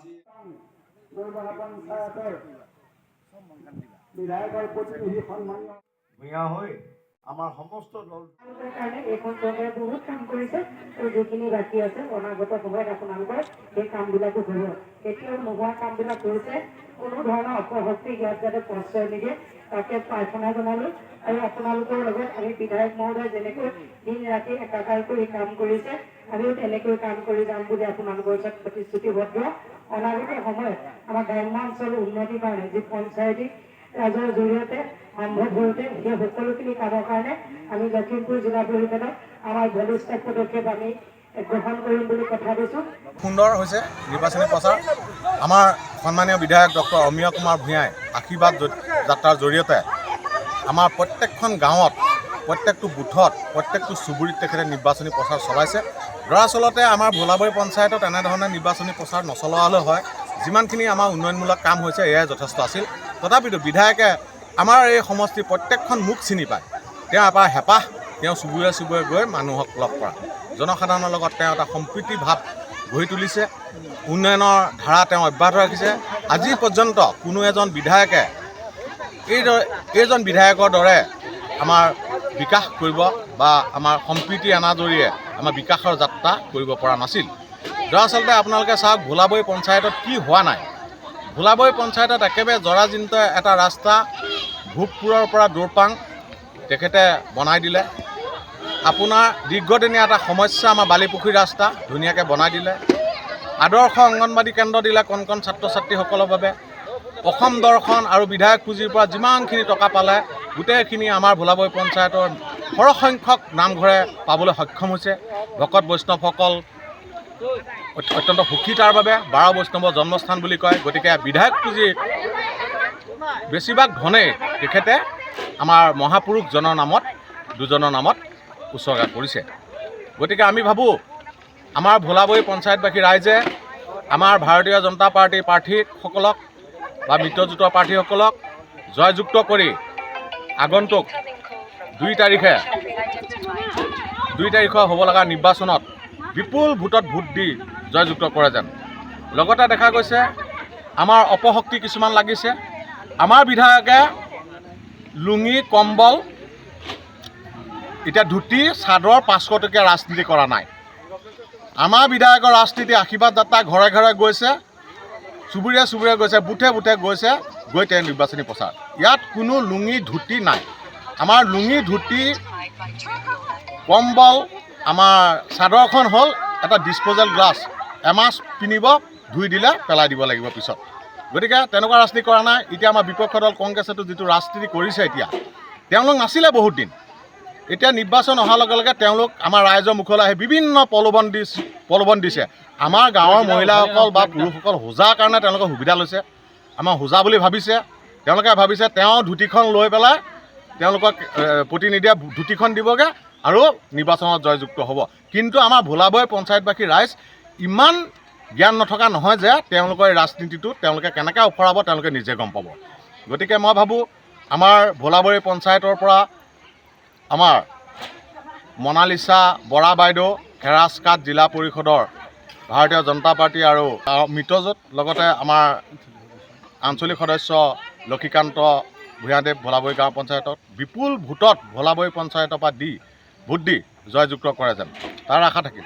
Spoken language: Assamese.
আজি বিধায়কৰ প্ৰতিনিধি সন্মানীয় ভূঞা হৈ আমাৰ সমস্ত দল কাৰণে এইখন চৰকাৰে বহুত কাম কৰিছে আৰু যিখিনি বাকী আছে অনাগত সময়ত আপোনালোকৰ সেই কামবিলাকো হ'ব। এতিয়াও নোহোৱা কামবিলাক কৰিছে, কোনো ধৰণৰ অপশক্তি ইয়াত যাতে প্ৰশ্ৰয় নিদিয়ে তাকে প্ৰাৰ্থনা জনালোঁ। আৰু আপোনালোকৰ লগত আমি বিধায়ক মহোদয় যেনেকৈ দিন ৰাতি একাকাৰ কৰি কাম কৰিছে আমিও তেনেকৈ কাম কৰি যাম বুলি আপোনালোকৰ ওচৰত প্ৰতিশ্ৰুতিবদ্ধ। অনাগত সময়ত আমাৰ গ্ৰাম্য অঞ্চলৰ উন্নতিৰ কাৰণে যি পঞ্চায়তী ৰাজৰ জৰিয়তে সম্ভৱ হওঁতে সেই সকলোখিনি কামৰ কাৰণে আমি লখিমপুৰ জিলা পৰিষদত আমাৰ বলিষ্ঠ পদক্ষেপ আমি গ্ৰহণ কৰিম বুলি কথা দিছোঁ। সুন্দৰ হৈছে নিৰ্বাচনী প্ৰচাৰ। আমাৰ সন্মানীয় বিধায়ক ডক্টৰ অমীয়া কুমাৰ ভূঞাই আশীৰ্বাদ যাত্ৰাৰ জৰিয়তে আমাৰ প্ৰত্যেকখন গাঁৱত, প্ৰত্যেকটো বুথত, প্ৰত্যেকটো চুবুৰীত তেখেতে নিৰ্বাচনী প্ৰচাৰ চলাইছে। দৰাচলতে আমাৰ ভোলাবাৰী পঞ্চায়তত এনেধৰণে নিৰ্বাচনী প্ৰচাৰ নচলোৱা হ'লে হয়, যিমানখিনি আমাৰ উন্নয়নমূলক কাম হৈছে এয়াই যথেষ্ট আছিল। তথাপিতো বিধায়কে আমাৰ এই সমষ্টিৰ প্ৰত্যেকখন মুখ চিনি পায়। তেওঁ এটা হেঁপাহ, তেওঁ চুবুৰীয়ে চুবুৰীয়ে গৈ মানুহক লগ কৰা, জনসাধাৰণৰ লগত তেওঁ এটা সম্প্ৰীতি ভাৱ গঢ়ি তুলিছে। উন্নয়নৰ ধাৰা তেওঁ অব্যাহত ৰাখিছে। আজি পৰ্যন্ত কোনো এজন বিধায়কে এইজন বিধায়কৰ দৰে আমাৰ বিকাশ কৰিব বা আমাৰ সম্প্ৰীতি অনাৰ জৰিয়তে আমাৰ বিকাশৰ যাত্ৰা কৰিব পৰা নাছিল। দৰাচলতে আপোনালোকে চাওক, ভোলাবাৰী পঞ্চায়তত কি হোৱা নাই। ভোলাবাৰী পঞ্চায়তত একেবাৰে জৰাজীৰ্ণ এটা ৰাস্তা ভোগপুৰৰ পৰা দৌৰপাং তেখেতে বনাই দিলে। আপোনাৰ দীৰ্ঘদিনীয়া এটা সমস্যা আমাৰ বালিপুখুৰী ৰাস্তা ধুনীয়াকৈ বনাই দিলে। আদৰ্শ অংগনবাদী কেন্দ্ৰ দিলে কণ কণ ছাত্ৰ ছাত্ৰীসকলৰ বাবে। অসম দৰ্শন আৰু বিধায়ক পুঁজিৰ পৰা যিমানখিনি টকা পালে গোটেইখিনি আমাৰ ভোলাবাৰী পঞ্চায়তৰ সৰহসংখ্যক নামঘৰে পাবলৈ সক্ষম হৈছে। ভকত বৈষ্ণৱসকল অত্যন্ত সুখী তাৰ বাবে। 12 বৈষ্ণৱৰ জন্মস্থান বুলি কয়। গতিকে বিধায়ক পুঁজিৰ বেছিভাগ ধনেই তেখেতে আমাৰ মহাপুৰুষজনৰ নামত, দুজনৰ নামত উচৰ্গা কৰিছে। গতিকে আমি ভাবোঁ আমাৰ ভোলাবাৰী পঞ্চায়তবাসী ৰাইজে আমাৰ ভাৰতীয় জনতা পাৰ্টীৰ প্ৰাৰ্থীসকলক বা মিত্ৰজোঁটৰ প্ৰাৰ্থীসকলক জয়যুক্ত কৰি আগন্তুক 2 তাৰিখে হ'ব লগা নিৰ্বাচনত বিপুল ভোটত ভোট দি জয়যুক্ত কৰে যেন। লগতে দেখা গৈছে আমাৰ অপশক্তি কিছুমান লাগিছে। আমাৰ বিধায়কে লুঙি, কম্বল, এতিয়া ধুতি, চাদৰ 500 টকীয়া ৰাজনীতি কৰা নাই। আমাৰ বিধায়কৰ ৰাজনীতি আশীৰ্বাদ যাত্ৰা ঘৰে ঘৰে গৈছে, চুবুৰীয়ে চুবুৰীয়ে গৈছে, বুথে বুথে গৈছে, গৈ তেওঁ নিৰ্বাচনী প্ৰচাৰ। ইয়াত কোনো লুঙি ধুতি নাই। আমাৰ লুঙি ধুতি কম্বল, আমাৰ চাদৰখন হ'ল এটা ডিছপ'জেল গ্লাছ, এমাছ পিন্ধিব, ধুই দিলে পেলাই দিব লাগিব পিছত। গতিকে তেনেকুৱা ৰাজনীতি কৰা নাই। এতিয়া আমাৰ বিপক্ষ দল কংগ্ৰেছেতো যিটো ৰাজনীতি কৰিছে, এতিয়া তেওঁলোক নাছিলে বহুত দিন। এতিয়া নিৰ্বাচন অহাৰ লগে লগে তেওঁলোক আমাৰ ৰাইজৰ মুখলৈ আহি বিভিন্ন প্ৰলোভন দিছে। আমাৰ গাঁৱৰ মহিলাসকল বা পুৰুষসকল হোজাৰ কাৰণে তেওঁলোকে সুবিধা লৈছে। আমাৰ হোজা বুলি ভাবিছে। তেওঁলোকে ভাবিছে তেওঁ ধুতিখন লৈ পেলাই তেওঁলোকক প্ৰতিনিধিয়ে ধুতিখন দিবগৈ আৰু নিৰ্বাচনত জয়যুক্ত হ'ব। কিন্তু আমাৰ ভোলাবাৰী পঞ্চায়তবাসী ৰাইজ ইমান জ্ঞান নথকা নহয় যে তেওঁলোকৰ এই ৰাজনীতিটো তেওঁলোকে কেনেকৈ ওফৰাব তেওঁলোকে নিজে গম পাব। গতিকে মই ভাবোঁ আমাৰ ভোলাবাৰী পঞ্চায়তৰ পৰা আমাৰ মনালিছা বৰা বাইদেউ, হেৰাছকাট জিলা পৰিষদৰ ভাৰতীয় জনতা পাৰ্টী আৰু মিত্ৰজোঁট, লগতে আমাৰ আঞ্চলিক সদস্য লক্ষীকান্ত ভূঞাদেৱ ভোলাবাৰী গাঁও পঞ্চায়তত বিপুল ভোটত ভোলাবাৰী পঞ্চায়তৰ পৰা ভোট দি জয়যুক্ত কৰে যেন তাৰ আশা থাকিল।